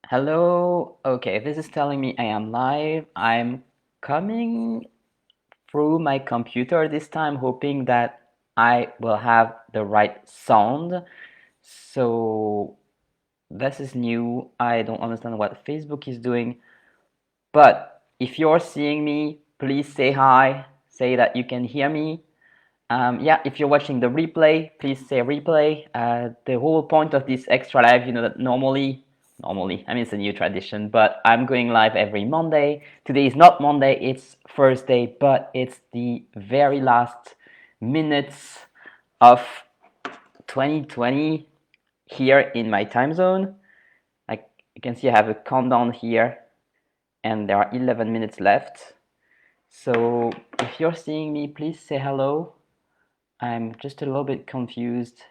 Hello. Okay, this is telling me I am live. I'm coming through my computer this time, hoping that I will have the right sound. So this is new. I don't understand what Facebook is doing. But if you're seeing me, please say hi. Say that you can hear me. Yeah, if you're watching the replay, please say replay. The whole point of this extra live, that normally, I mean, it's a new tradition, but I'm going live every Monday. Today is not Monday, it's Thursday, but it's the very last minutes of 2020 here in my time zone. Like you can see, I have a countdown here, and there are 11 minutes left. So if you're seeing me, please say hello. I'm just a little bit confused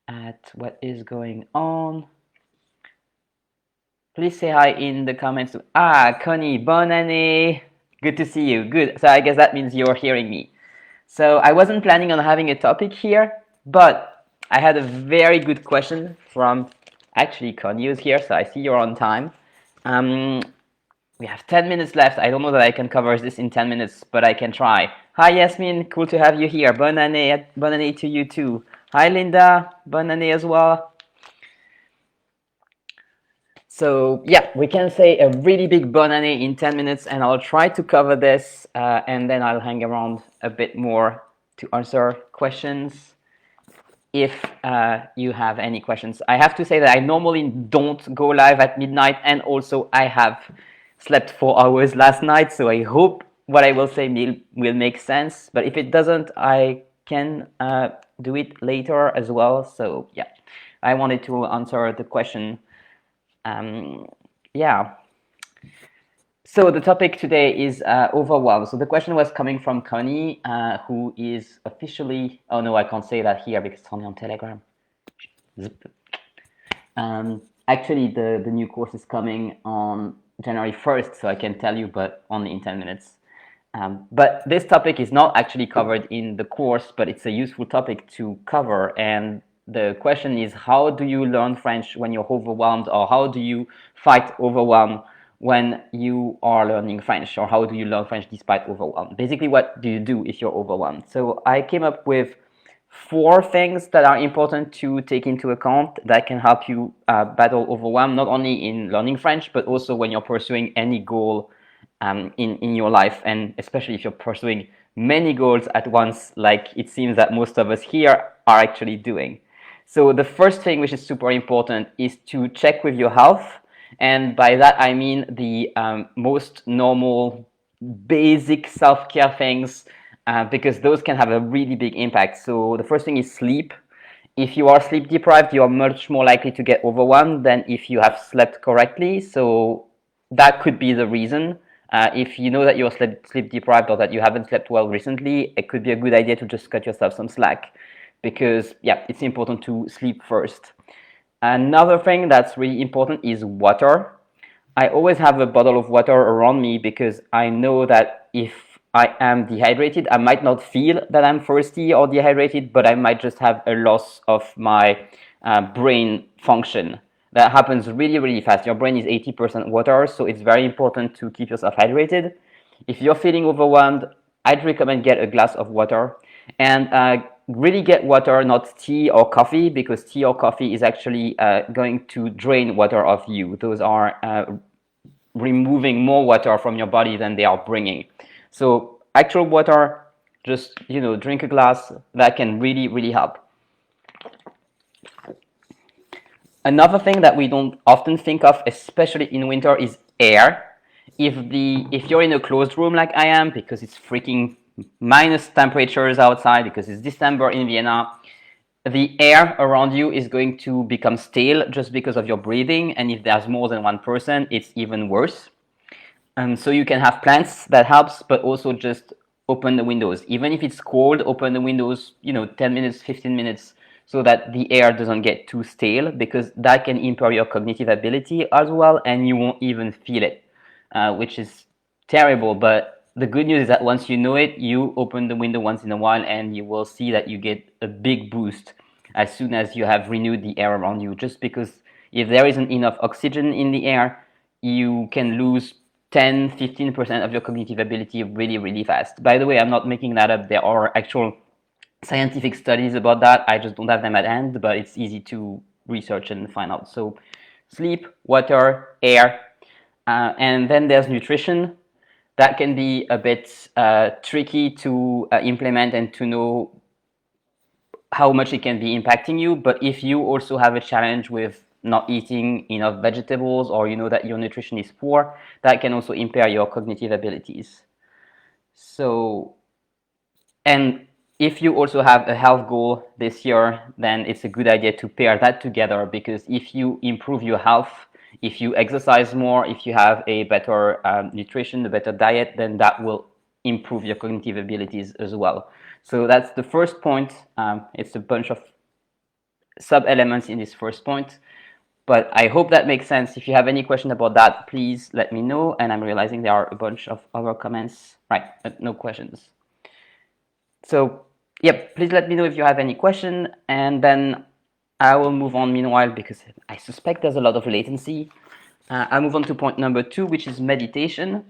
at what is going on. Please say hi in the comments. Connie, bonne année. Good to see you. Good. So I guess that means you're hearing me. So I wasn't planning on having a topic here, but I had a very good question from actually Connie is here, so I see you're on time. Um, we have 10 minutes left. I don't know that I can cover this in 10 minutes, but I can try. Hi, Yasmin. Cool to have you here. Bonne année to you too. Hi, Linda. Bonne année as well. So yeah, we can say a really big bonne année in 10 minutes, and I'll try to cover this, and then I'll hang around a bit more to answer questions if you have any questions. I have to say that I normally don't go live at midnight, and also I have slept 4 hours last night, so I hope what I will say will make sense. But if it doesn't, I can do it later as well. So yeah, I wanted to answer the question. Yeah. So the topic today is overwhelm. So the question was coming from Connie, who is officially. Oh no, I can't say that here because it's only on Telegram. Zip. Actually, the new course is coming on January 1st, so I can tell you, but only in 10 minutes. But this topic is not actually covered in the course, but it's a useful topic to cover. And the question is, how do you learn French when you're overwhelmed, or how do you fight overwhelm when you are learning French, or how do you learn French despite overwhelm? Basically, what do you do if you're overwhelmed? So I came up with 4 things that are important to take into account that can help you battle overwhelm, not only in learning French, but also when you're pursuing any goal in your life, and especially if you're pursuing many goals at once, like it seems that most of us here are actually doing. So the first thing, which is super important, is to check with your health. And by that, I mean the most normal, basic self-care things, because those can have a really big impact. So the first thing is sleep. If you are sleep deprived, you are much more likely to get overwhelmed than if you have slept correctly. So that could be the reason. If you know that you're sleep deprived, or that you haven't slept well recently, it could be a good idea to just cut yourself some slack, because yeah, it's important to sleep first. Another thing that's really important is water. I always have a bottle of water around me, because I know that if I am dehydrated, I might not feel that I'm thirsty or dehydrated, but I might just have a loss of my brain function. That happens really, really fast. Your brain is 80% water, so it's very important to keep yourself hydrated. If you're feeling overwhelmed, I'd recommend get a glass of water, and really get water, not tea or coffee, because tea or coffee is actually going to drain water off you. Those are removing more water from your body than they are bringing. So actual water, just drink a glass. That can really, really help. Another thing that we don't often think of, especially in winter, is air. If you're in a closed room like I am, because it's freaking minus temperatures outside, because it's December in Vienna, the air around you is going to become stale just because of your breathing. And if there's more than one person, it's even worse. So you can have plants, that helps, but also just open the windows. Even if it's cold, open the windows, 10 minutes, 15 minutes, so that the air doesn't get too stale, because that can impair your cognitive ability as well, and you won't even feel it, which is terrible. But the good news is that once you know it, you open the window once in a while, and you will see that you get a big boost as soon as you have renewed the air around you, just because If there isn't enough oxygen in the air, you can lose 10-15% of your cognitive ability really, really fast. By the way, I'm not making that up. There are actual scientific studies about that. I just don't have them at hand, but it's easy to research and find out. So sleep, water, air, and then there's nutrition. That can be a bit tricky to implement and to know how much it can be impacting you. But if you also have a challenge with not eating enough vegetables, or you know that your nutrition is poor, that can also impair your cognitive abilities. So, and if you also have a health goal this year, then it's a good idea to pair that together, because if you improve your health, if you exercise more, if you have a better nutrition, a better diet, then that will improve your cognitive abilities as well. So that's the first point. It's a bunch of sub-elements in this first point, but I hope that makes sense. If you have any question about that, please let me know. And I'm realizing there are a bunch of other comments. Right, but no questions. So, yep, please let me know if you have any question, and then I will move on meanwhile, because I suspect there's a lot of latency. I'll move on to point number 2, which is meditation.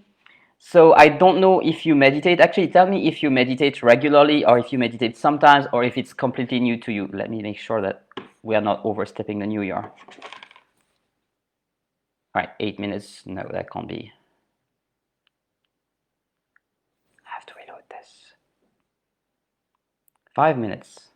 So I don't know if you meditate. Actually, tell me if you meditate regularly, or if you meditate sometimes, or if it's completely new to you. Let me make sure that we are not overstepping the new year. All right, 8 minutes. No, that can't be. I have to reload this. 5 minutes.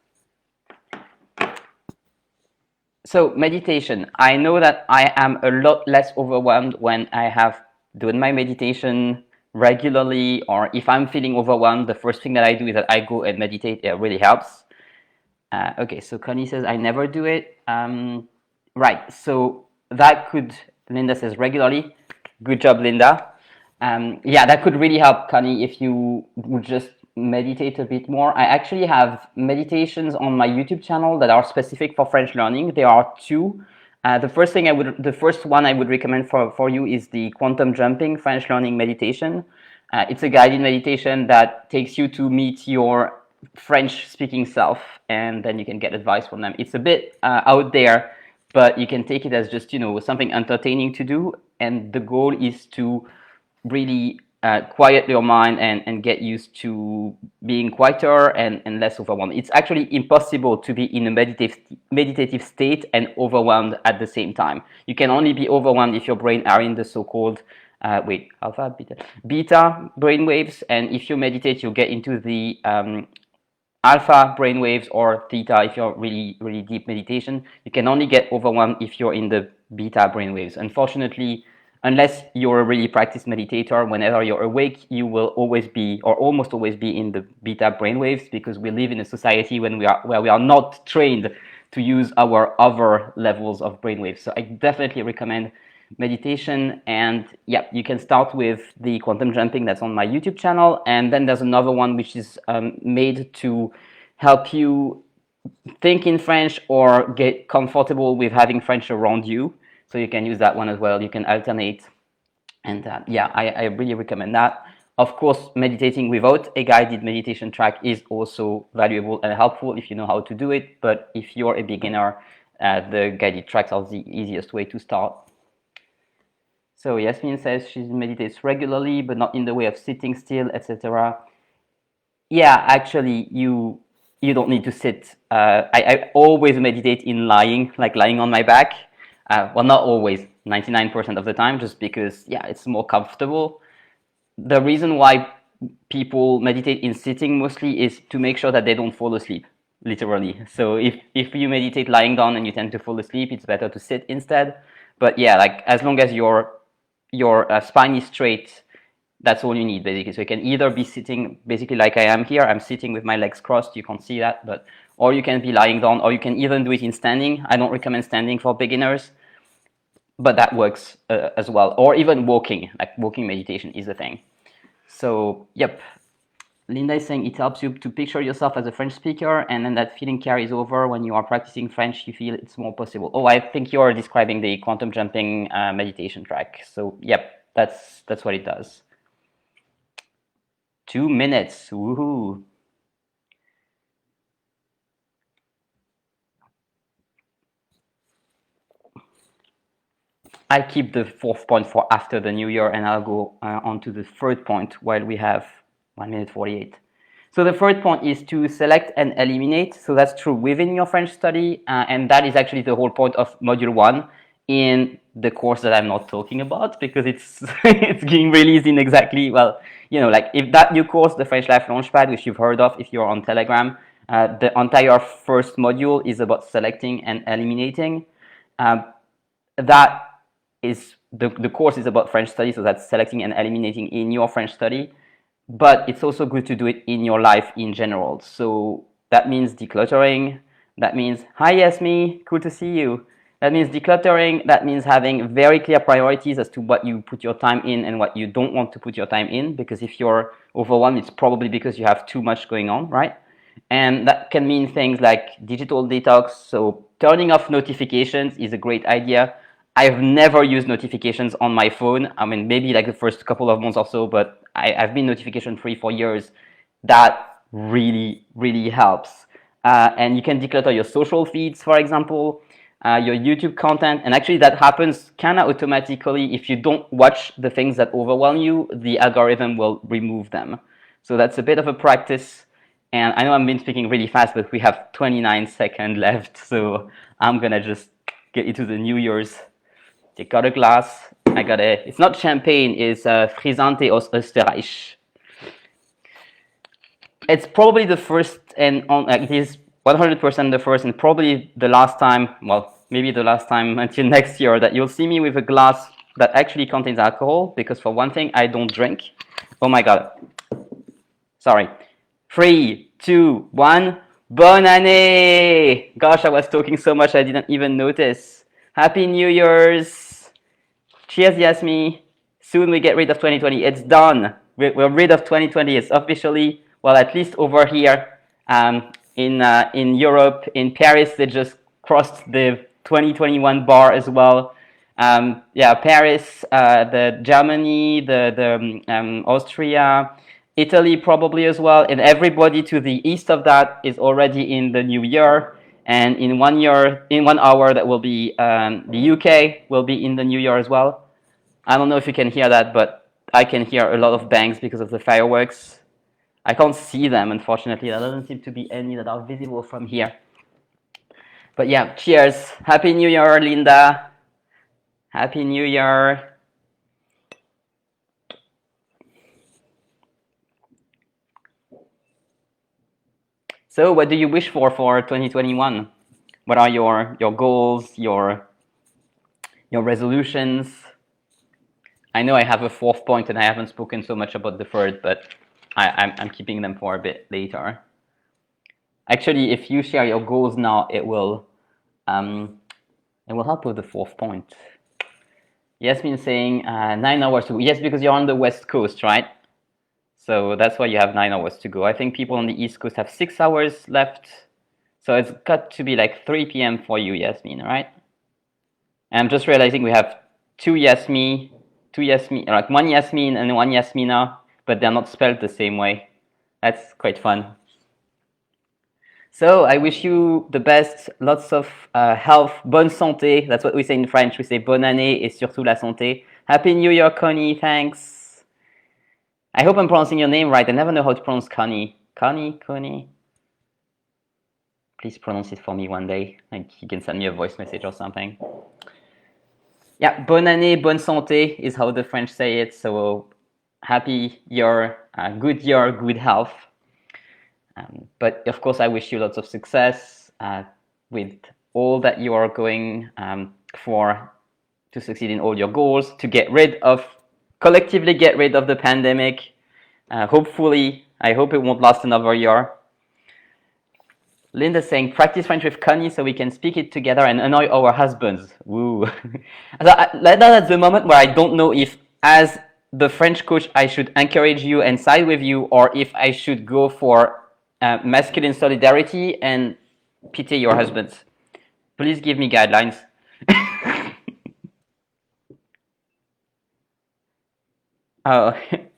So meditation, I know that I am a lot less overwhelmed when I have done my meditation regularly, or if I'm feeling overwhelmed, the first thing that I do is that I go and meditate. It really helps. Okay, so Connie says I never do it. Right, so that could, Linda says regularly. Good job, Linda. Yeah, that could really help, Connie, if you would just meditate a bit more. I actually have meditations on my YouTube channel that are specific for French learning. There are two. The first one I would recommend for you is the quantum jumping French learning meditation. It's a guided meditation that takes you to meet your French speaking self, and then you can get advice from them. It's a bit out there, but you can take it as just, something entertaining to do. And the goal is to really quiet your mind and get used to being quieter and less overwhelmed. It's actually impossible to be in a meditative state and overwhelmed at the same time. You can only be overwhelmed if your brain are in the so-called alpha, beta brain waves, and if you meditate, you'll get into the alpha brain waves, or theta if you're really, really deep meditation. You can only get overwhelmed if you're in the beta brain waves. Unfortunately, unless you're a really practiced meditator, whenever you're awake, you will always be, or almost always be, in the beta brain waves, because we live in a society where we are not trained to use our other levels of brain waves. So I definitely recommend meditation. And yeah, you can start with the quantum jumping that's on my YouTube channel, and then there's another one which is made to help you think in French or get comfortable with having French around you. So you can use that one as well. You can alternate, and yeah, I really recommend that. Of course, meditating without a guided meditation track is also valuable and helpful if you know how to do it. But if you're a beginner, the guided tracks are the easiest way to start. So Yasmin says she meditates regularly, but not in the way of sitting still, etc. Yeah, actually, you don't need to sit. I always meditate in lying, like lying on my back. Well, not always, 99% of the time, just because, yeah, it's more comfortable. The reason why people meditate in sitting mostly is to make sure that they don't fall asleep, literally. So if you meditate lying down and you tend to fall asleep, it's better to sit instead. But yeah, like as long as your spine is straight, that's all you need, basically. So you can either be sitting basically like I am here. I'm sitting with my legs crossed. You can't see that, but or you can be lying down, or you can even do it in standing. I don't recommend standing for beginners, but that works as well. Or even walking, like walking meditation is a thing. So yep, Linda is saying it helps you to picture yourself as a French speaker, and then that feeling carries over when you are practicing French. You feel it's more possible. Oh, I think you're describing the quantum jumping meditation track. So yep, that's what it does. 2 minutes. Woohoo. I keep the fourth point for after the new year, and I'll go on to the third point while we have 1 minute 48. So the third point is to select and eliminate. So that's true within your French study, and that is actually the whole point of module 1 in the course that I'm not talking about, because it's it's being released in exactly, well, like if that new course, the French Life Launchpad, which you've heard of if you're on Telegram, the entire first module is about selecting and eliminating. That is the course is about French study, so that's selecting and eliminating in your French study. But it's also good to do it in your life in general. So that means decluttering. That means, hi Yasmi, cool to see you. That means decluttering. That means having very clear priorities as to what you put your time in and what you don't want to put your time in. Because if you're overwhelmed, it's probably because you have too much going on, right? And that can mean things like digital detox. So turning off notifications is a great idea. I've never used notifications on my phone. I mean, maybe like the first couple of months or so, but I've been notification free for years. That really, really helps. And you can declutter your social feeds, for example, your YouTube content. And actually that happens kind of automatically. If you don't watch the things that overwhelm you, the algorithm will remove them. So that's a bit of a practice. And I know I've been speaking really fast, but we have 29 seconds left. So I'm going to just get into the New Year's. Take got a glass. It's not champagne, it's Frisante aus Österreich. It's probably the first, and it is 100% the first and probably the last time, well, maybe the last time until next year, that you'll see me with a glass that actually contains alcohol, because for one thing, I don't drink. Oh my God. Sorry. 3, 2, 1. Bonne année! Gosh, I was talking so much I didn't even notice. Happy New Year's! Cheers, Yasmi. Soon we get rid of 2020. It's done. We're rid of 2020. It's officially, well, at least over here in Europe, in Paris, they just crossed the 2021 bar as well. Yeah, Paris, the Germany, the Austria, Italy probably as well, and everybody to the east of that is already in the new year. And in 1 year, in 1 hour, that will be the UK will be in the new year as well. I don't know if you can hear that, but I can hear a lot of bangs because of the fireworks. I can't see them, unfortunately. There doesn't seem to be any that are visible from here. But yeah, cheers. Happy New Year, Linda. Happy New Year. So what do you wish for 2021? What are your goals, your resolutions? I know I have a fourth point and I haven't spoken so much about the third, but I'm keeping them for a bit later. Actually, if you share your goals now, it will help with the fourth point. Yasmin saying 9 hours to go. Yes, because you're on the West Coast, right? So that's why you have 9 hours to go. I think people on the East Coast have 6 hours left. So it's got to be like 3 p.m. for you, Yasmin, right? And I'm just realizing we have two Yasmin, like one Yasmin and one Yasmina, but they're not spelled the same way. That's quite fun. So I wish you the best, lots of health, bonne santé. That's what we say in French. We say bonne année et surtout la santé. Happy New Year, Connie. Thanks. I hope I'm pronouncing your name right. I never know how to pronounce Connie. Connie. Please pronounce it for me one day. Like you can send me a voice message or something. Yeah, bonne année, bonne santé is how the French say it. So happy year, good health. But of course, I wish you lots of success with all that you are going for to succeed in all your goals, to collectively get rid of the pandemic. Hopefully, I hope it won't last another year. Linda saying, practice French with Connie so we can speak it together and annoy our husbands. Woo. That's the moment where I don't know if, as the French coach, I should encourage you and side with you, or if I should go for masculine solidarity and pity your husbands. Please give me guidelines. Oh,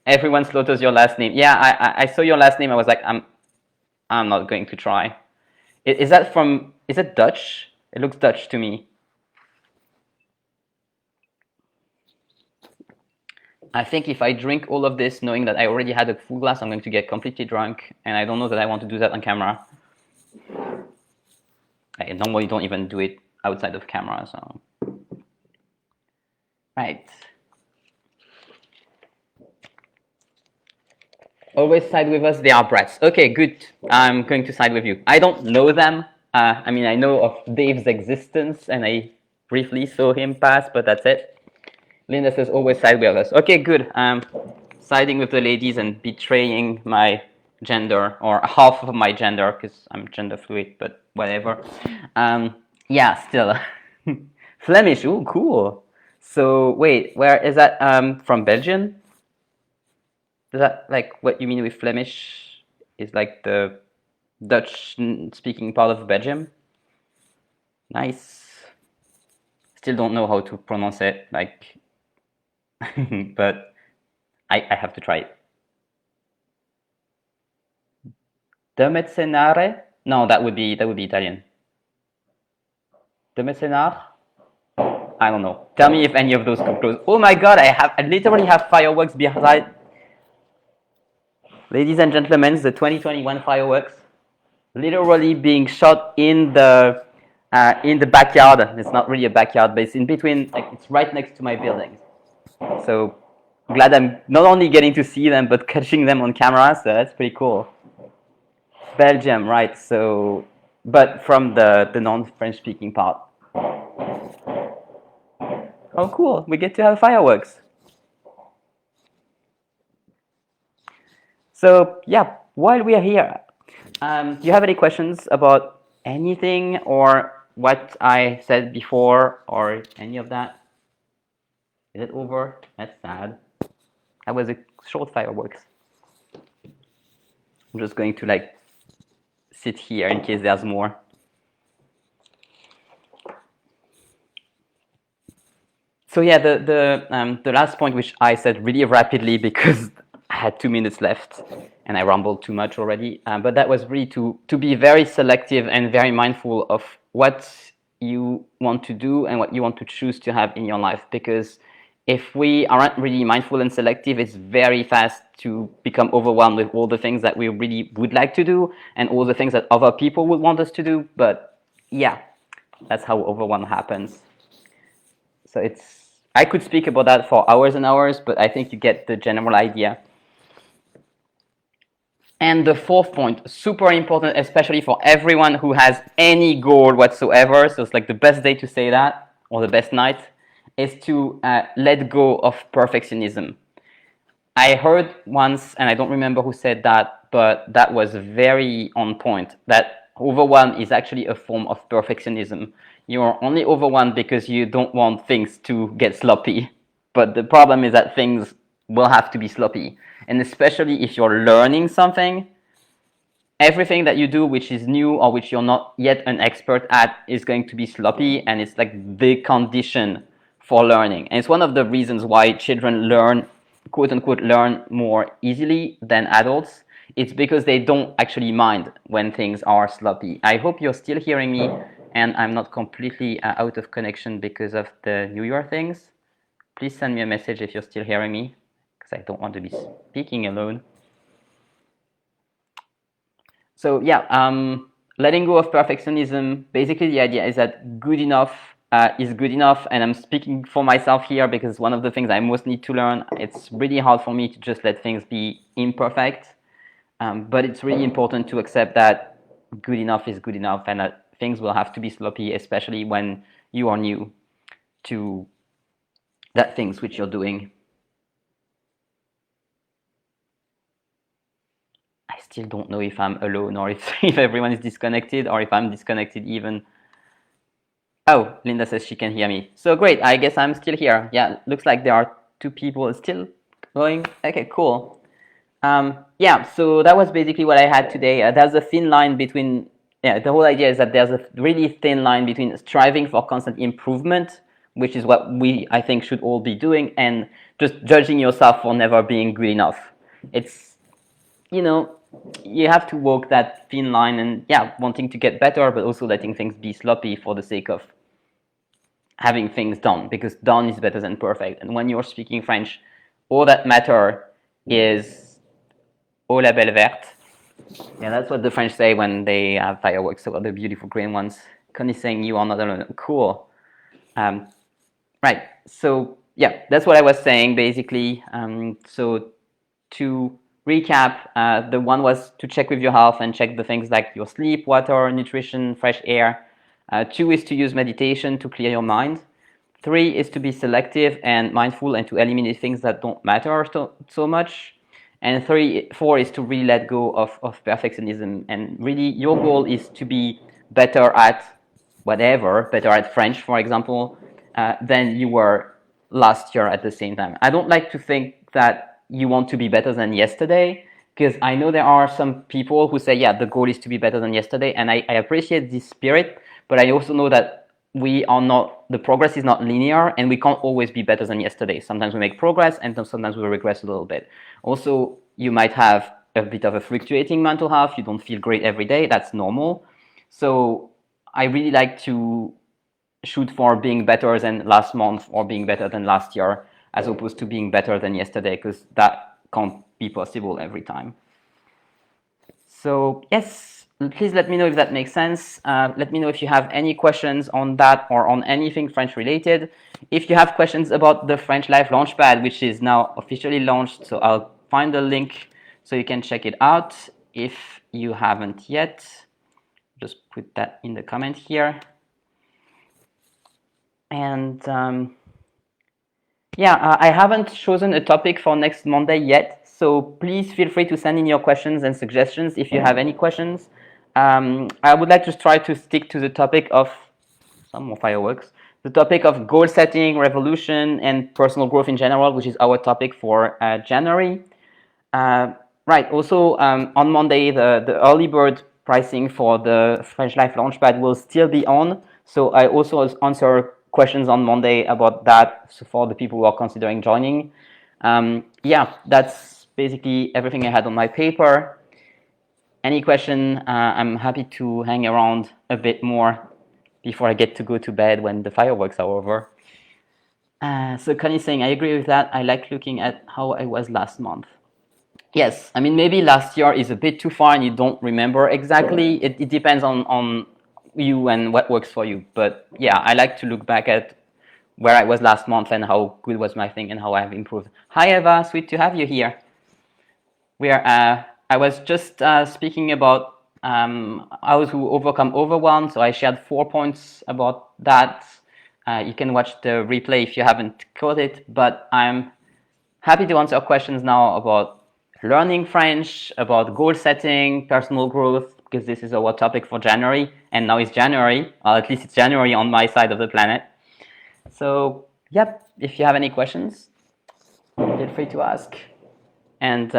everyone slaughters your last name. Yeah, I saw your last name. I was like, I'm not going to try. Is it Dutch? It looks Dutch to me. I think if I drink all of this knowing that I already had a full glass, I'm going to get completely drunk, and I don't know that I want to do that on camera. I normally don't even do it outside of camera, so. Right. Always side with us, they are brats. Okay, good. I'm going to side with you. I don't know them. I mean, I know of Dave's existence, and I briefly saw him pass, but that's it. Linda says always side with us. Okay, good. Siding with the ladies and betraying my gender, or half of my gender, because I'm gender fluid, but whatever. Yeah, still. Flemish, ooh, cool. So, wait, where is that from Belgium? Is that like what you mean with Flemish? Is like the Dutch speaking part of Belgium? Nice. Still don't know how to pronounce it, like, but I have to try it. De Mercenare? No, that would be Italian. De Mercenaire? I don't know. Tell me if any of those come close. Oh my god, I literally have fireworks behind. Ladies and gentlemen, the 2021 fireworks literally being shot in the backyard. It's not really a backyard, but it's in between, like it's right next to my building. So glad I'm not only getting to see them, but catching them on camera, so that's pretty cool. Belgium, right, so, but from the non-French speaking part. Oh cool, we get to have fireworks. So yeah, while we are here, do you have any questions about anything or what I said before or any of that? Is it over? That's sad. That was a short fireworks. I'm just going to like sit here in case there's more. So yeah, the last point, which I said really rapidly because I had 2 minutes left and I rambled too much already, but that was really to be very selective and very mindful of what you want to do and what you want to choose to have in your life, because if we aren't really mindful and selective, it's very fast to become overwhelmed with all the things that we really would like to do and all the things that other people would want us to do. But yeah, that's how overwhelm happens. So I could speak about that for hours and hours, but I think you get the general idea. And the fourth point, super important, especially for everyone who has any goal whatsoever, so it's like the best day to say that, or the best night, is to let go of perfectionism. I heard once, and I don't remember who said that, but that was very on point, that overwhelm is actually a form of perfectionism. You're only overwhelmed because you don't want things to get sloppy. But the problem is that things will have to be sloppy. And especially if you're learning something, everything that you do which is new or which you're not yet an expert at is going to be sloppy, and it's like the condition for learning. And it's one of the reasons why children learn, quote unquote, learn more easily than adults. It's because they don't actually mind when things are sloppy. I hope you're still hearing me and I'm not completely out of connection because of the New Year things. Please send me a message if you're still hearing me, because I don't want to be speaking alone. So yeah, letting go of perfectionism, basically the idea is that good enough is good enough, and I'm speaking for myself here because one of the things I most need to learn, it's really hard for me to just let things be imperfect, but it's really important to accept that good enough is good enough and that things will have to be sloppy, especially when you are new to that things which you're doing. I still don't know if I'm alone or if everyone is disconnected or if I'm disconnected even. Oh, Linda says she can hear me. So great, I guess I'm still here. Yeah, looks like there are 2 people still going. Okay, cool. Yeah, so that was basically what I had today. There's a thin line between, the whole idea is that there's a really thin line between striving for constant improvement, which is what I think should all be doing, and just judging yourself for never being good enough. It's, you have to walk that thin line and, wanting to get better, but also letting things be sloppy for the sake of having things done, because done is better than perfect. And when you're speaking French, all that matter is au la belle verte. Yeah, that's what the French say when they have fireworks, so the beautiful green ones. Connie's saying you are not alone. Cool. Right. So yeah, that's what I was saying basically. So to recap, the one was to check with your health and check the things like your sleep, water, nutrition, fresh air. 2 is to use meditation to clear your mind. 3 is to be selective and mindful and to eliminate things that don't matter so much. And 4 is to really let go of perfectionism. And really, your goal is to be better at whatever, better at French, for example, than you were last year at the same time. I don't like to think that you want to be better than yesterday, because I know there are some people who say, yeah, the goal is to be better than yesterday. And I appreciate this spirit, but I also know that the progress is not linear, and we can't always be better than yesterday. Sometimes we make progress and sometimes we regress a little bit. Also, you might have a bit of a fluctuating mental health. You don't feel great every day. That's normal. So I really like to shoot for being better than last month or being better than last year, as opposed to being better than yesterday, because that can't be possible every time. So yes, please let me know if that makes sense. Let me know if you have any questions on that or on anything French related. If you have questions about the French Life Launchpad, which is now officially launched, so I'll find the link so you can check it out. If you haven't yet, just put that in the comment here. And yeah, I haven't chosen a topic for next Monday yet, so please feel free to send in your questions and suggestions if you have any questions. I would like to try to stick to the topic of some more fireworks, the topic of goal setting, revolution, and personal growth in general, which is our topic for January. Right. Also, on Monday, the early bird pricing for the French Life Launchpad will still be on. So I also answer questions on Monday about that, so for the people who are considering joining. Yeah, that's basically everything I had on my paper. Any question? I'm happy to hang around a bit more before I get to go to bed when the fireworks are over. So Connie's saying, I agree with that. I like looking at how I was last month. Yes, I mean, maybe last year is a bit too far and you don't remember exactly. It depends on you and what works for you. But yeah, I like to look back at where I was last month and how good was my thing and how I have improved. Hi, Eva. Sweet to have you here. I was just speaking about how to overcome overwhelm. So I shared 4 points about that. You can watch the replay if you haven't caught it. But I'm happy to answer questions now about learning French, about goal setting, personal growth, because this is our topic for January, and now it's January, or at least it's January on my side of the planet. So, yep, if you have any questions, feel free to ask. And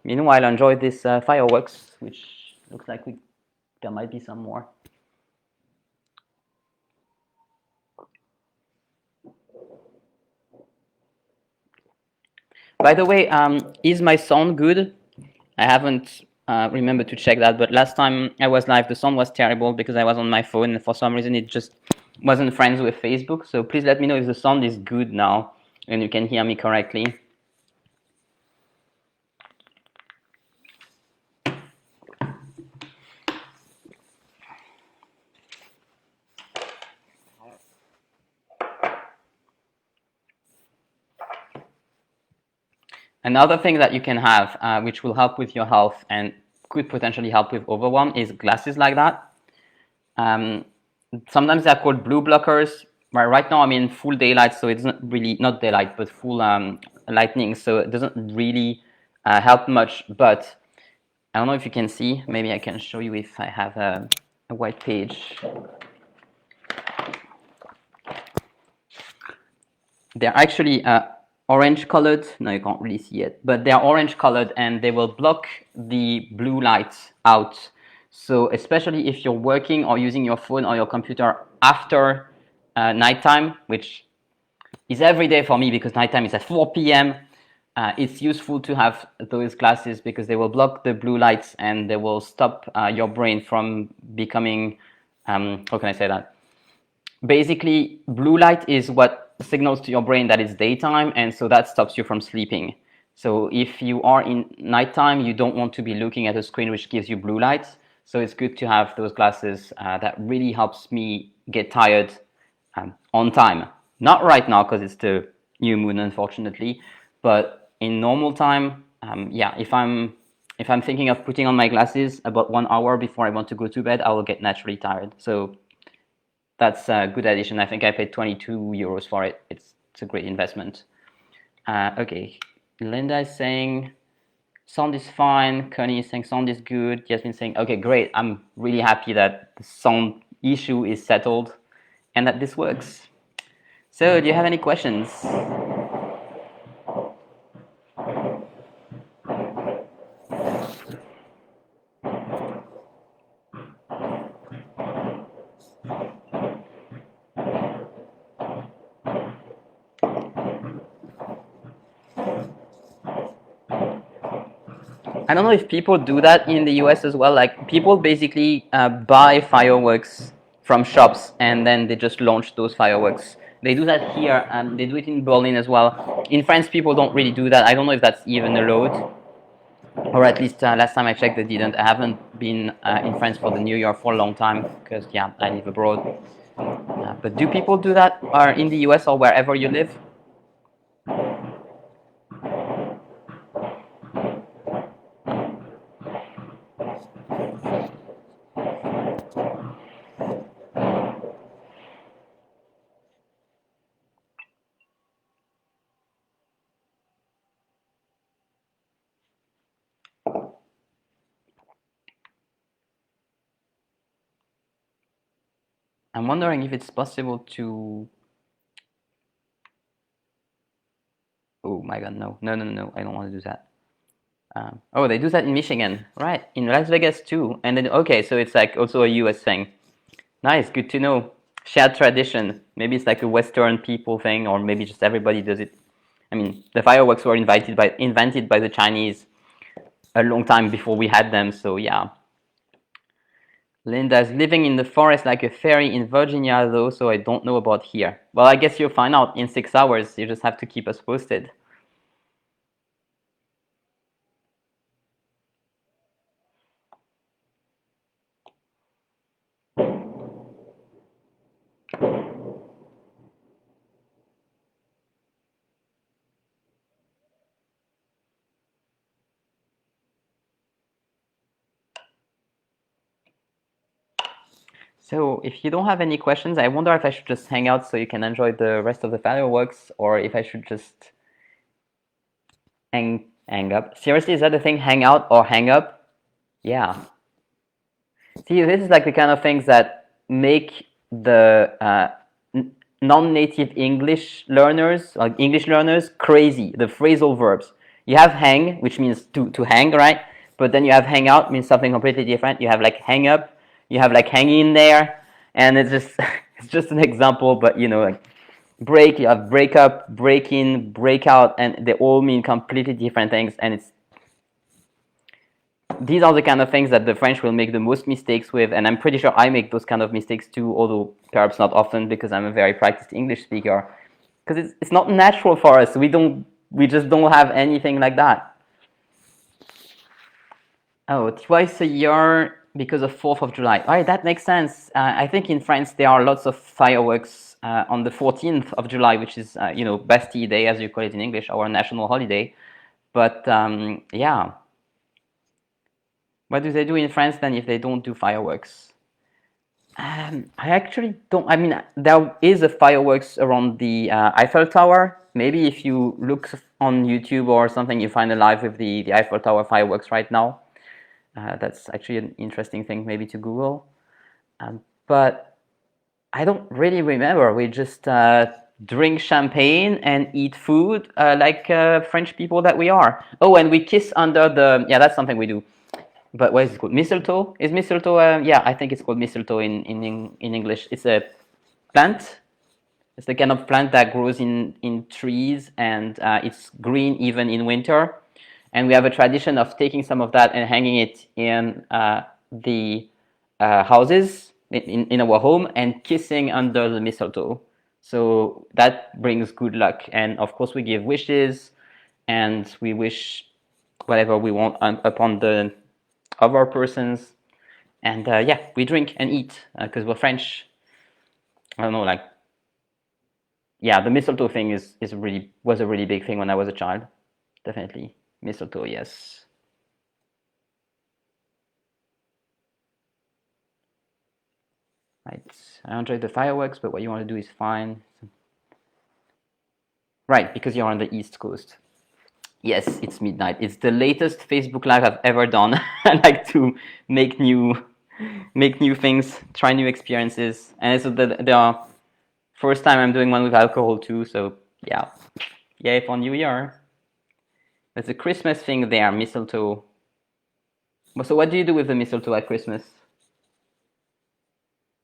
meanwhile, enjoy this fireworks, which looks like there might be some more. By the way, is my sound good? I haven't remembered to check that, but last time I was live, the sound was terrible because I was on my phone, and for some reason it just wasn't friends with Facebook. So please let me know if the sound is good now and you can hear me correctly. Another thing that you can have, which will help with your health and could potentially help with overwhelm, is glasses like that. Sometimes they're called blue blockers. Right now I'm in full daylight, so it's not really, not daylight, but full lightning, so it doesn't really help much. But I don't know if you can see. Maybe I can show you if I have a white page. They're actually orange colored. No, you can't really see it, but they're orange colored and they will block the blue light out. So especially if you're working or using your phone or your computer after nighttime, which is every day for me because nighttime is at 4 p.m., it's useful to have those glasses because they will block the blue lights and they will stop your brain from becoming, how can I say that? Basically, blue light is what signals to your brain that it's daytime, and so that stops you from sleeping. So if you are in nighttime, you don't want to be looking at a screen which gives you blue light. So it's good to have those glasses. That really helps me get tired on time. Not right now because it's the new moon, unfortunately, but in normal time, yeah, if I'm thinking of putting on my glasses about 1 hour before I want to go to bed, I will get naturally tired. So that's a good addition. I think I paid 22 euros for it. It's a great investment. Okay, Linda is saying sound is fine. Connie is saying sound is good. Jasmine saying, okay, great. I'm really happy that the sound issue is settled and that this works. So do you have any questions? I don't know if people do that in the US as well. Like people basically buy fireworks from shops and then they just launch those fireworks. They do that here and they do it in Berlin as well. In France, people don't really do that. I don't know if that's even allowed, or at least last time I checked, they didn't. I haven't been in France for the New Year for a long time because, yeah, I live abroad. But do people do that in the US or wherever you live? I'm wondering if it's possible to... Oh my God, no. No, no, no, no. I don't want to do that. Oh, they do that in Michigan, right? In Las Vegas too. And then, okay, so it's like also a US thing. Nice, good to know. Shared tradition. Maybe it's like a Western people thing, or maybe just everybody does it. I mean, the fireworks were invented by the Chinese a long time before we had them, so yeah. Linda's living in the forest like a fairy in Virginia, though, so I don't know about here. Well, I guess you'll find out in 6 hours. You just have to keep us posted. So if you don't have any questions, I wonder if I should just hang out so you can enjoy the rest of the fireworks, or if I should just hang up. Seriously, is that the thing? Hang out or hang up? Yeah. See, this is like the kind of things that make the non-native English learners, like English learners, crazy. The phrasal verbs. You have hang, which means to hang, right? But then you have hang out, means something completely different. You have like hang up, you have like hang in there, and it's just it's just an example. But you know, like break, you have break up, break in, break out, and they all mean completely different things. And these are the kind of things that the French will make the most mistakes with, and I'm pretty sure I make those kind of mistakes too, although perhaps not often because I'm a very practiced English speaker. Because it's not natural for us. We just don't have anything like that. Oh, twice a year because of 4th of July. All right, that makes sense. I think in France there are lots of fireworks on the 14th of July, which is Bastille Day, as you call it in English, our national holiday. But yeah. What do they do in France then if they don't do fireworks? I actually don't. I mean, there is a fireworks around the Eiffel Tower. Maybe if you look on YouTube or something, you find a live with the Eiffel Tower fireworks right now. That's actually an interesting thing maybe to Google. But I don't really remember. We just drink champagne and eat food like French people that we are. Oh, and we kiss under the... Yeah, that's something we do. But what is it called? Mistletoe? Is mistletoe? Yeah, I think it's called mistletoe in English. It's a plant. It's the kind of plant that grows in trees, and it's green even in winter. And we have a tradition of taking some of that and hanging it in the houses in our home and kissing under the mistletoe. So that brings good luck. And of course, we give wishes, and we wish whatever we want upon the other persons. And yeah, we drink and eat because we're French. I don't know, like, yeah, the mistletoe thing was a really big thing when I was a child. Definitely mistletoe, yes. Right. I enjoy the fireworks, but what you want to do is fine. Right, because you're on the East Coast. Yes, it's midnight. It's the latest Facebook Live I've ever done. I like to make new things, try new experiences, and so the first time I'm doing one with alcohol too. So yeah, yay for New Year. There's a Christmas thing there, mistletoe. So what do you do with the mistletoe at Christmas?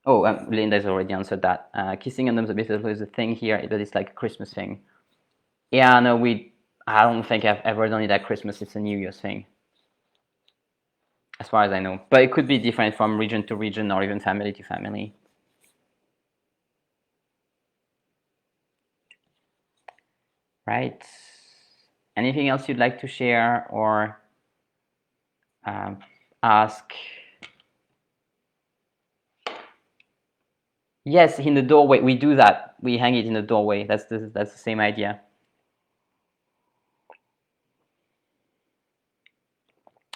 Oh, Linda's already answered that. Kissing under the mistletoe is a thing here, but it's like a Christmas thing. Yeah, no, I don't think I've ever done it at Christmas. It's a New Year's thing, as far as I know. But it could be different from region to region or even family to family. Right. Anything else you'd like to share or ask? Yes, in the doorway. We do that. We hang it in the doorway. That's the same idea.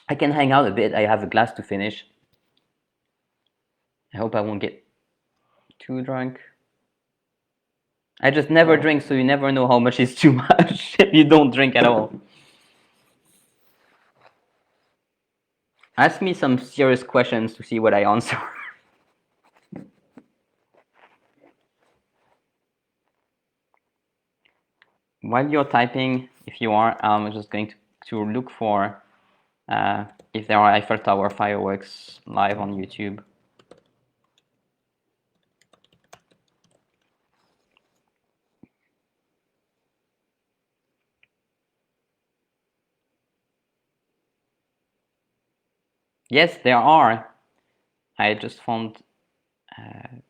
I can hang out a bit. I have a glass to finish. I hope I won't get too drunk. I just never drink, so you never know how much is too much if you don't drink at all. Ask me some serious questions to see what I answer. While you're typing, if you are, I'm just going to look for if there are Eiffel Tower fireworks live on YouTube. Yes, there are. I just found a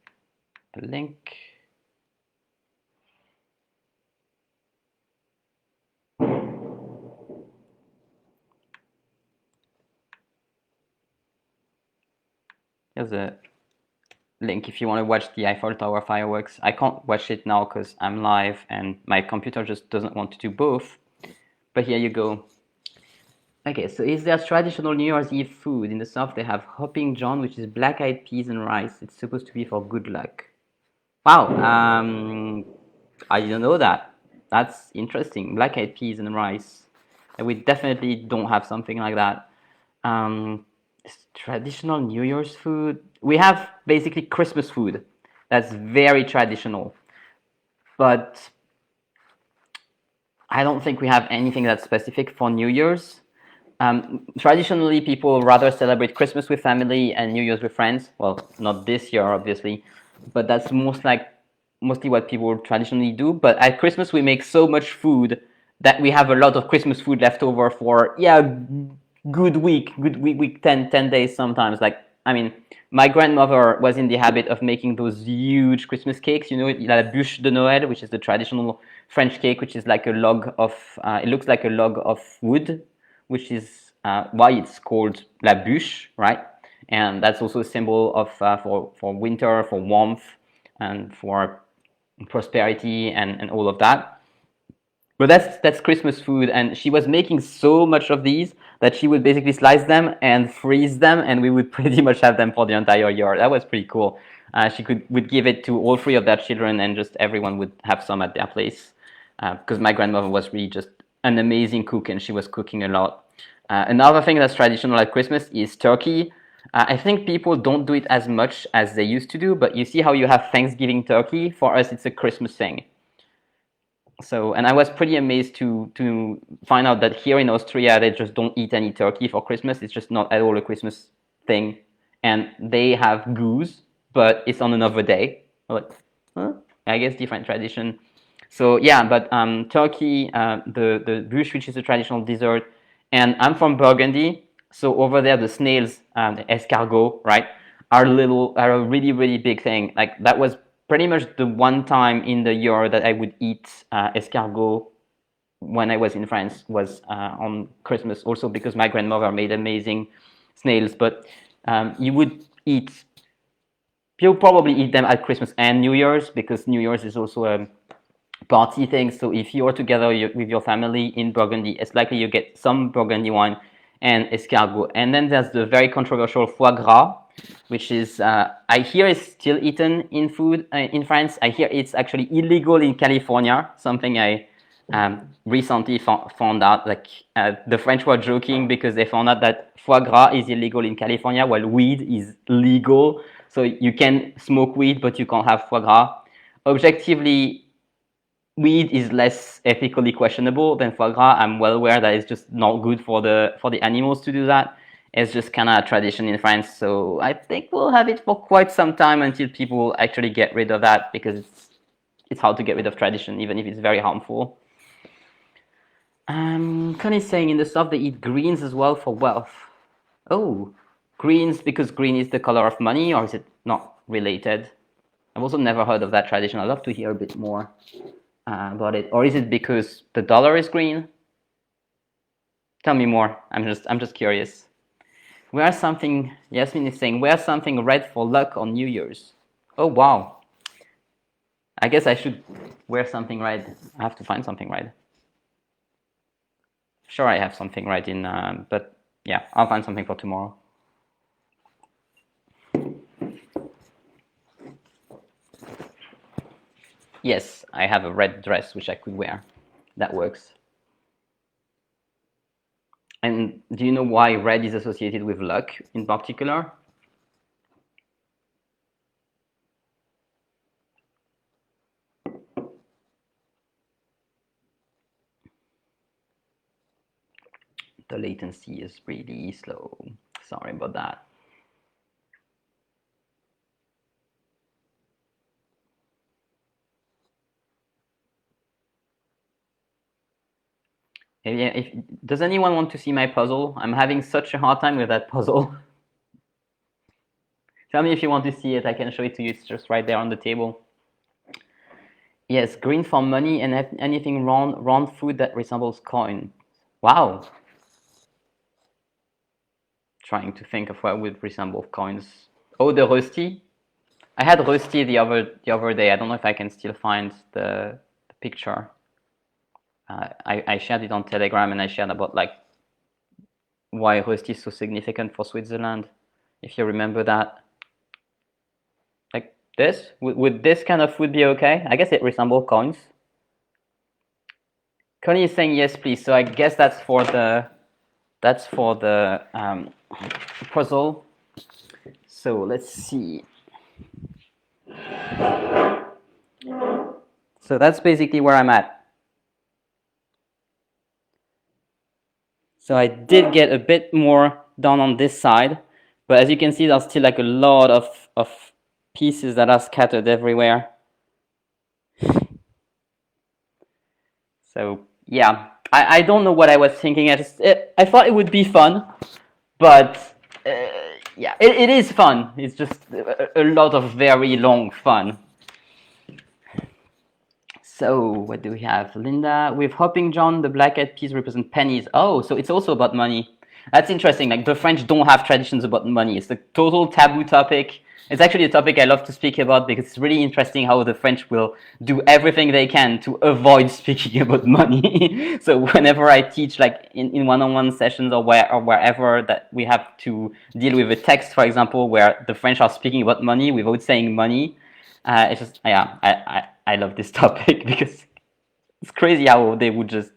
link. Here's a link if you want to watch the Eiffel Tower fireworks. I can't watch it now because I'm live and my computer just doesn't want to do both. But here you go. Okay, so is there traditional New Year's Eve food? In the South, they have hopping john, which is black-eyed peas and rice. It's supposed to be for good luck. Wow, I didn't know that. That's interesting. Black-eyed peas and rice. We definitely don't have something like that. Traditional New Year's food. We have basically Christmas food. That's very traditional. But I don't think we have anything that's specific for New Year's. Traditionally, people rather celebrate Christmas with family and New Year's with friends. Well, not this year, obviously, but that's mostly what people traditionally do. But at Christmas, we make so much food that we have a lot of Christmas food left over for, yeah, good week, 10 days sometimes. Like, I mean, my grandmother was in the habit of making those huge Christmas cakes, you know, la bûche de Noël, which is the traditional French cake, which is like a log of, it looks like a log of wood, which is why it's called la bûche, right? And that's also a symbol of for winter, for warmth, and for prosperity and all of that. But that's Christmas food, and she was making so much of these that she would basically slice them and freeze them, and we would pretty much have them for the entire year. That was pretty cool. She would give it to all three of their children, and just everyone would have some at their place. Because my grandmother was really just an amazing cook, and she was cooking a lot. Another thing that's traditional at Christmas is turkey. I think people don't do it as much as they used to do, but you see how you have Thanksgiving turkey? For us, it's a Christmas thing. So, and I was pretty amazed to find out that here in Austria, they just don't eat any turkey for Christmas. It's just not at all a Christmas thing. And they have goose, but it's on another day. Like, huh? I guess different tradition. So yeah, but turkey, the bûche, which is a traditional dessert, and I'm from Burgundy, so over there the snails, the escargot, right, are a really big thing. Like that was pretty much the one time in the year that I would eat escargot when I was in France was on Christmas, also because my grandmother made amazing snails. But you would eat, you'll probably eat them at Christmas and New Year's, because New Year's is also a party thing. So if you're together with your family in Burgundy, it's likely you get some Burgundy wine and escargot. And then there's the very controversial foie gras, which is, I hear is still eaten in food in France. I hear it's actually illegal in California, something I recently found out. Like the French were joking because they found out that foie gras is illegal in California while weed is legal. So you can smoke weed, but you can't have foie gras. Objectively, weed is less ethically questionable than foie gras. I'm well aware that it's just not good for the animals to do that. It's just kind of a tradition in France. So I think we'll have it for quite some time until people actually get rid of that, because it's hard to get rid of tradition, even if it's very harmful. Connie's saying in the South they eat greens as well for wealth. Oh, greens because green is the color of money, or is it not related? I've also never heard of that tradition. I'd love to hear a bit more about it. Or is it because the dollar is green? Tell me more. I'm just curious. Wear something. Yasmin is saying wear something red for luck on New Year's. Oh wow. I guess I should wear something red. I have to find something red. Sure, I have something red in, but yeah, I'll find something for tomorrow. Yes, I have a red dress which I could wear. That works. And do you know why red is associated with luck in particular? The latency is really slow. Sorry about that. Does anyone want to see my puzzle? I'm having such a hard time with that puzzle. Tell me if you want to see it. I can show it to you. It's just right there on the table. Yes, green for money and anything round food that resembles coin. Wow. Trying to think of what would resemble coins. Oh, the Rusty. I had Rusty the other day. I don't know if I can still find the picture. I shared it on Telegram, and I shared about like why Rusty is so significant for Switzerland. If you remember that. Like this? Would this kind of food be okay? I guess it resembles coins. Connie is saying yes, please. So I guess that's for the puzzle. So let's see. So that's basically where I'm at. So I did get a bit more done on this side, but as you can see, there's still like a lot of pieces that are scattered everywhere. So yeah, I don't know what I was thinking. I thought it would be fun, but yeah, it is fun. It's just a lot of very long fun. So what do we have? Linda, with Hopping John, the black-eyed peas represent pennies. Oh, so it's also about money. That's interesting. Like the French don't have traditions about money. It's a total taboo topic. It's actually a topic I love to speak about because it's really interesting how the French will do everything they can to avoid speaking about money. So whenever I teach, like in one-on-one sessions or wherever that we have to deal with a text, for example, where the French are speaking about money without saying money, it's just, yeah, I love this topic because it's crazy how they would just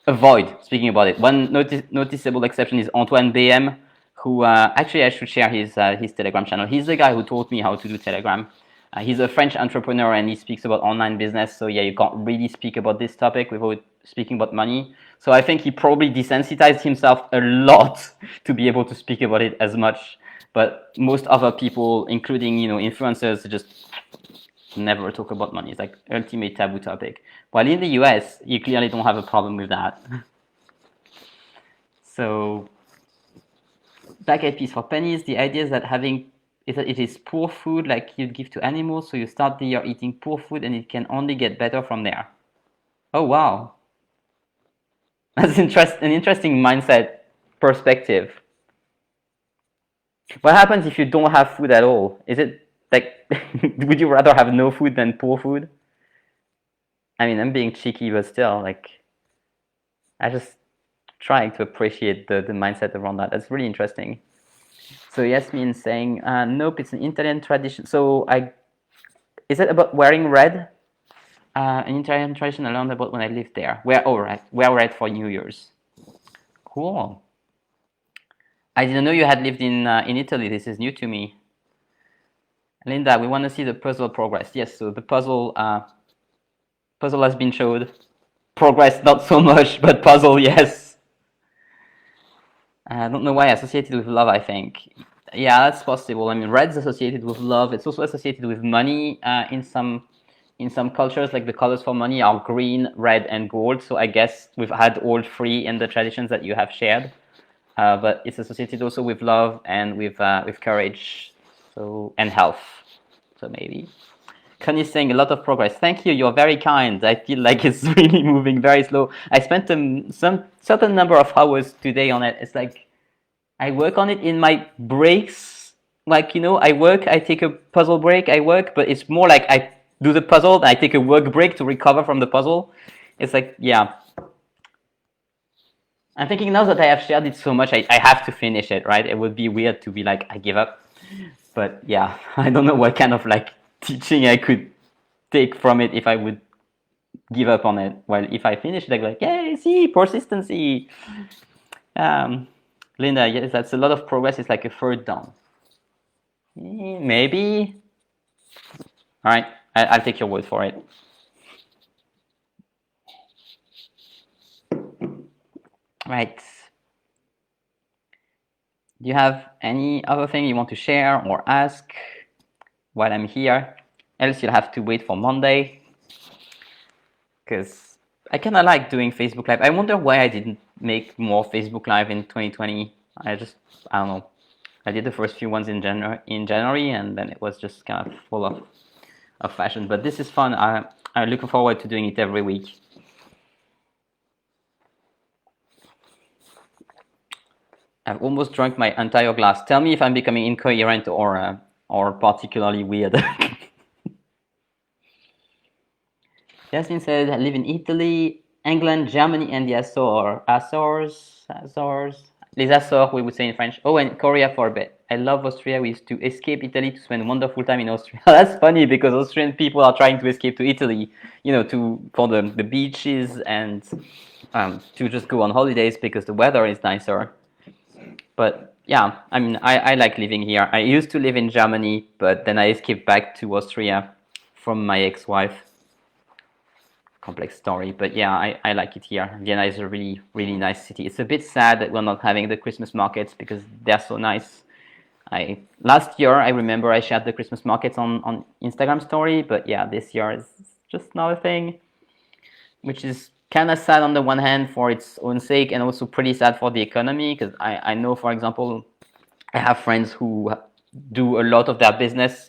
avoid speaking about it. One noticeable exception is Antoine BM, who actually I should share his Telegram channel. He's the guy who taught me how to do Telegram. He's a French entrepreneur and he speaks about online business. So yeah, you can't really speak about this topic without speaking about money. So I think he probably desensitized himself a lot to be able to speak about it as much. But most other people, including influencers, just never talk about money. It's like ultimate taboo topic. While in the US, you clearly don't have a problem with that. So, black-eyed peas for pennies. The idea is that having is that it is poor food like you'd give to animals. So you start the year eating poor food and it can only get better from there. Oh, wow. That's an interesting mindset perspective. What happens if you don't have food at all? Is it like, would you rather have no food than poor food? I mean, I'm being cheeky, but still, like, I just trying to appreciate the mindset around that. That's really interesting. So Yasmin saying, nope, it's an Italian tradition. So is it about wearing red? An Italian tradition I learned about when I lived there. Wear red for New Year's. Cool. I didn't know you had lived in Italy. This is new to me. Linda, we want to see the puzzle progress. Yes, so the puzzle has been showed. Progress, not so much, but puzzle, yes. I don't know why associated with love, I think. Yeah, that's possible. I mean, red's associated with love. It's also associated with money in some cultures, like the colors for money are green, red, and gold. So I guess we've had all three in the traditions that you have shared. But it's associated also with love and with courage, and health. So maybe. Connie's saying a lot of progress. Thank you. You're very kind. I feel like it's really moving very slow. I spent some certain number of hours today on it. It's like I work on it in my breaks. Like, I work, I take a puzzle break, I work, but it's more like I do the puzzle, and I take a work break to recover from the puzzle. It's like, yeah. I'm thinking now that I have shared it so much, I have to finish it, right? It would be weird to be like, I give up. But yeah, I don't know what kind of like teaching I could take from it if I would give up on it. Well, if I finish it, I'm like, yay, see, persistency. Linda, yes, that's a lot of progress. It's like a third down. Maybe. All right, I'll take your word for it. Right. Do you have any other thing you want to share or ask while I'm here? Else you'll have to wait for Monday. Because I kind of like doing Facebook Live. I wonder why I didn't make more Facebook Live in 2020. I don't know. I did the first few ones in January, and then it was just kind of full of fashion. But this is fun. I'm looking forward to doing it every week. I've almost drunk my entire glass. Tell me if I'm becoming incoherent or particularly weird. Jasmine said, I live in Italy, England, Germany, and the Azores. Les Açores, we would say in French. Oh, and Korea for a bit. I love Austria. We used to escape Italy to spend wonderful time in Austria. That's funny because Austrian people are trying to escape to Italy, for the beaches and to just go on holidays because the weather is nicer. But yeah, I mean, I like living here. I used to live in Germany, but then I escaped back to Austria from my ex-wife. Complex story, but yeah, I like it here. Vienna is a really, really nice city. It's a bit sad that we're not having the Christmas markets because they're so nice. Last year, I remember I shared the Christmas markets on Instagram story, but yeah, this year is just not a thing, which is kind of sad on the one hand for its own sake and also pretty sad for the economy because I know, for example, I have friends who do a lot of their business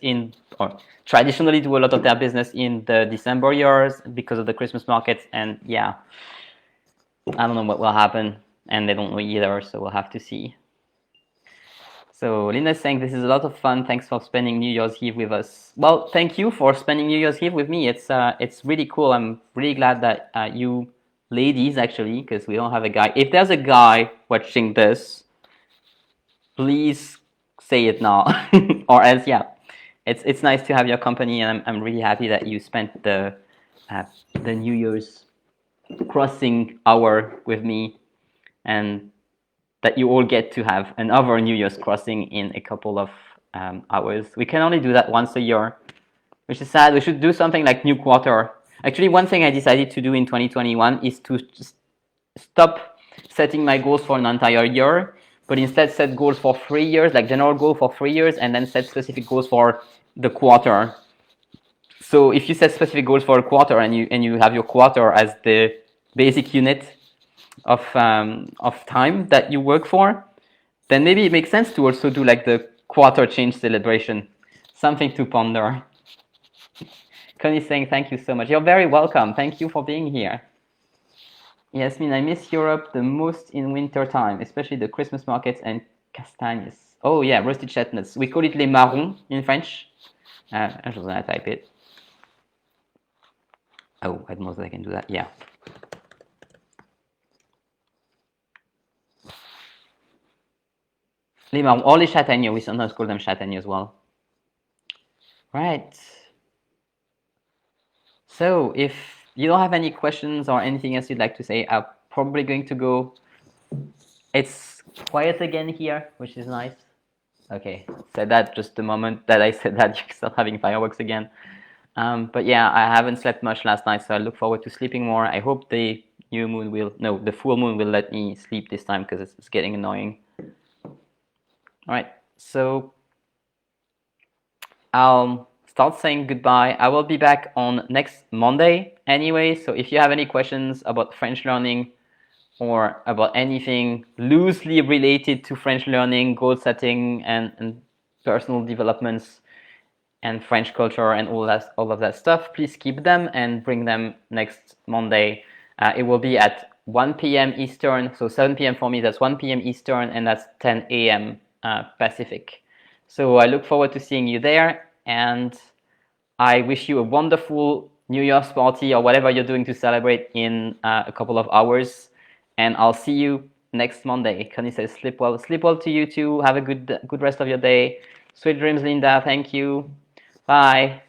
or traditionally do a lot of their business in the December years because of the Christmas markets, and yeah, I don't know what will happen, and they don't know either, so we'll have to see. So Linda's saying this is a lot of fun. Thanks for spending New Year's Eve with us. Well, thank you for spending New Year's Eve with me. It's really cool. I'm really glad that you ladies, actually, because we don't have a guy. If there's a guy watching this, please say it now, or else, yeah. It's nice to have your company, and I'm really happy that you spent the New Year's crossing hour with me, and that you all get to have another New Year's crossing in a couple of hours. We can only do that once a year, which is sad. We should do something like New Quarter. Actually, one thing I decided to do in 2021 is to just stop setting my goals for an entire year, but instead set goals for 3 years, like general goal for 3 years, and then set specific goals for the quarter. So if you set specific goals for a quarter and you have your quarter as the basic unit of time that you work for, then maybe it makes sense to also do like the quarter change celebration. Something to ponder. Connie's saying thank you so much. You're very welcome. Thank you for being here. Yasmin, I miss Europe the most in winter time, especially the Christmas markets and castagnes. Oh yeah, roasted chestnuts. We call it les marrons in French. I was gonna type it. Oh, I don't know if I can do that. Yeah. Les marrons, or les châtaignes. We sometimes call them châtaignes as well. Right. So if you don't have any questions or anything else you'd like to say, I'm probably going to go. It's quiet again here, which is nice. Okay, said that just the moment that I said that, you start having fireworks again. But yeah, I haven't slept much last night, so I look forward to sleeping more. I hope the full moon will let me sleep this time because it's getting annoying. All right, so I'll start saying goodbye. I will be back on next Monday anyway, so if you have any questions about French learning or about anything loosely related to French learning, goal setting, and personal developments and French culture and all of that stuff, please keep them and bring them next Monday. It will be at 1 p.m. Eastern, so 7 p.m. for me, that's 1 p.m. Eastern, and that's 10 a.m. Pacific. So I look forward to seeing you there, and I wish you a wonderful New Year's party or whatever you're doing to celebrate in a couple of hours. And I'll see you next Monday. Connie says, sleep well. Sleep well to you too. Have a good rest of your day. Sweet dreams, Linda. Thank you. Bye.